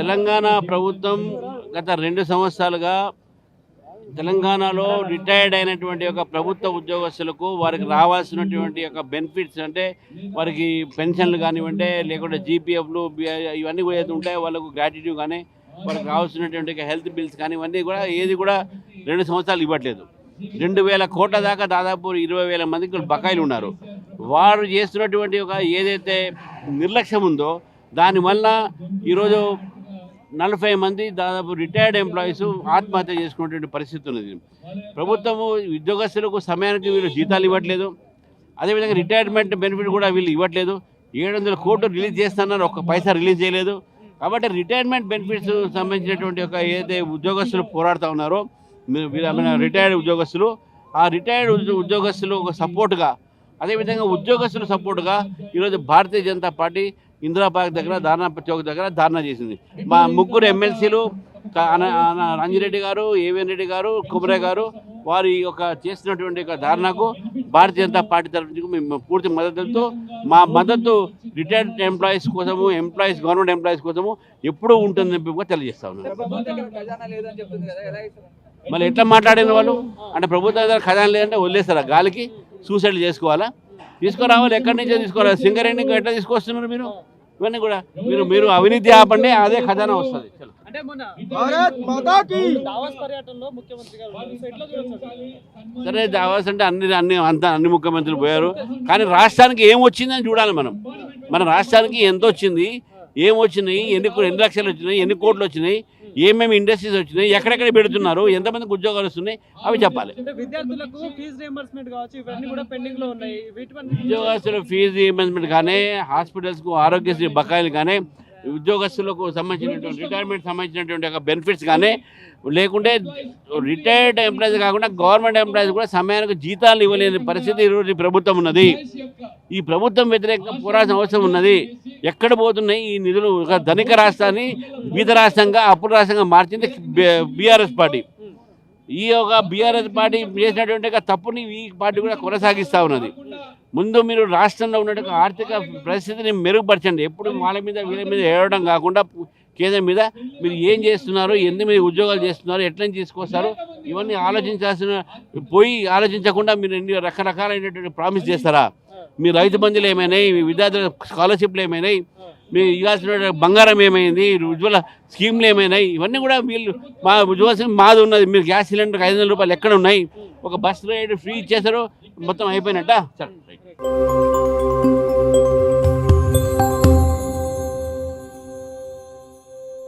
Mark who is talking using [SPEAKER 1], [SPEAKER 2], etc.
[SPEAKER 1] తెలంగాణ ప్రభుత్వం గత 2 సంవత్సరాలుగా తెలంగాణలో రిటైర్డ్ అయినటువంటి ఒక ప్రభుత్వ ఉద్యోగస్తులకు వారికి రావాల్సినటువంటి ఒక బెనిఫిట్స్ అంటే వారికి పెన్షన్లు కానివ్వండి, లేకుంటే జీపీఎఫ్లు ఇవన్నీ కూడా ఏది ఉంటాయో వాళ్ళకు గ్రాట్యుటీ కానీ వాళ్ళకి రావాల్సినటువంటి హెల్త్ బిల్స్ కానీ ఇవన్నీ కూడా ఏది కూడా 2 సంవత్సరాలు ఇవ్వట్లేదు. 2,000 కోట్ల దాకా దాదాపు 20,000 మందికి బకాయిలు ఉన్నారు. వారు చేస్తున్నటువంటి ఒక ఏదైతే నిర్లక్ష్యం ఉందో దానివల్ల ఈరోజు 40 మంది దాదాపు రిటైర్డ్ ఎంప్లాయీస్ ఆత్మహత్య చేసుకునేటువంటి పరిస్థితి ఉన్నది. ప్రభుత్వము ఉద్యోగస్తులకు సమయానికి వీళ్ళు జీతాలు ఇవ్వట్లేదు. అదేవిధంగా రిటైర్మెంట్ బెనిఫిట్ కూడా వీళ్ళు ఇవ్వట్లేదు. 700 కోట్లు రిలీజ్ చేస్తున్నారు, ఒక్క పైసా రిలీజ్ చేయలేదు. కాబట్టి రిటైర్మెంట్ బెనిఫిట్స్ సంబంధించినటువంటి ఒక ఏదైతే ఉద్యోగస్తులు పోరాడుతూ ఉన్నారో రిటైర్డ్ ఉద్యోగస్తులు, ఆ రిటైర్డ్ ఉద్యోగస్తులు ఒక సపోర్ట్గా, అదేవిధంగా ఉద్యోగస్తులు సపోర్ట్గా ఈరోజు భారతీయ జనతా పార్టీ ఇందిరా పార్క్ దగ్గర ధారణా చౌక్ దగ్గర ధారణా చేసింది. మా 3 ఎమ్మెల్సీలు రంజిరెడ్డి గారు, ఏవిఎన్ రెడ్డి గారు, కుమరే గారు వారి యొక్క చేసినటువంటి ధారణకు భారతీయ జనతా పార్టీ తరఫు నుంచి మేము పూర్తి మద్దతుతో మా మద్దతు రిటైర్డ్ ఎంప్లాయీస్ కోసము, గవర్నమెంట్ ఎంప్లాయీస్ కోసము ఎప్పుడూ ఉంటుందని తెలియజేస్తా ఉన్నాను. మళ్ళీ ఎట్లా మాట్లాడిన వాళ్ళు అంటే ప్రభుత్వం దగ్గర ఖజానా లేదంటే వదిలేస్తారా గాలికి? సూసైడ్ చేసుకోవాలా? తీసుకురావాలి, ఎక్కడి నుంచో తీసుకోవాలి. సింగరేణి ఎట్లా తీసుకొస్తున్నారు మీరు? ఇవన్నీ కూడా మీరు అవినీతి ఆపండి, అదే ఖజానా వస్తుంది. సరే, దావాస్ అంటే అన్ని ముఖ్యమంత్రులు పోయారు, కానీ రాష్ట్రానికి ఏం వచ్చిందని చూడాలి. మన రాష్ట్రానికి ఎంత వచ్చింది, ఏం వచ్చినాయి, ఎన్ని లక్షలు వచ్చినాయి, ఎన్ని కోట్లు వచ్చినాయి, ఏమేమి ఇండస్ట్రీస్ వచ్చినాయి, ఎక్కడెక్కడ పెడుతున్నారు, ఎంతమందికి ఉద్యోగాలు వస్తున్నాయి, అవి చెప్పాలి. ఉద్యోగస్తుల ఫీజు రీయింబర్స్మెంట్ కానీ, హాస్పిటల్స్కు ఆరోగ్యశ్రీ బకాయిలు కానీ, ఉద్యోగస్తులకు సంబంధించినటువంటి రిటైర్మెంట్ సంబంధించినటువంటి ఒక బెనిఫిట్స్ కానీ, లేకుంటే రిటైర్డ్ ఎంప్లాయీస్ కాకుండా గవర్నమెంట్ ఎంప్లాయీస్ కూడా సమయానికి జీతాలు ఇవ్వలేని పరిస్థితి ఈరోజు ప్రభుత్వం ఉన్నది. ఈ ప్రభుత్వం వ్యతిరేకంగా పోరాడాల్సిన అవసరం ఉన్నది. ఎక్కడ పోతున్నాయి ఈ నిధులు? ఒక ధనిక రాష్ట్రాన్ని బీద రాష్ట్రంగా, అప్పుల రాష్ట్రంగా మార్చింది బీఆర్ఎస్ పార్టీ. ఈ యొక్క బీఆర్ఎస్ పార్టీ చేసినటువంటి తప్పుని ఈ పార్టీ కూడా కొనసాగిస్తూ ఉన్నది. ముందు మీరు రాష్ట్రంలో ఉన్నటువంటి ఆర్థిక పరిస్థితిని మెరుగుపరచండి. ఎప్పుడు వాళ్ళ మీద వీళ్ళ మీద ఏడవడం కాకుండా కేంద్రం మీద మీరు ఏం చేస్తున్నారు, ఎన్ని ఉద్యోగాలు చేస్తున్నారు, ఎట్లా తీసుకొస్తారు, ఇవన్నీ ఆలోచించకుండా మీరు ఎన్ని రకరకాలైనటువంటి ప్రామిస్ చేస్తారా? మీ రైతు బంధువులు ఏమైనాయి, విద్యార్థుల స్కాలర్షిప్లు ఏమైనాయి, మీరు ఇవ్వాల్సిన బంగారం ఏమైంది, ఉజ్వల స్కీమ్లు ఏమైనాయి, ఇవన్నీ కూడా వీళ్ళు మా ఉజ్వల మాది ఉన్నది. మీరు గ్యాస్ సిలిండర్కి 500 రూపాయలు ఎక్కడ ఉన్నాయి? ఒక బస్ రైడ్ ఫ్రీ ఇచ్చేసారు, మొత్తం అయిపోయినట్ట.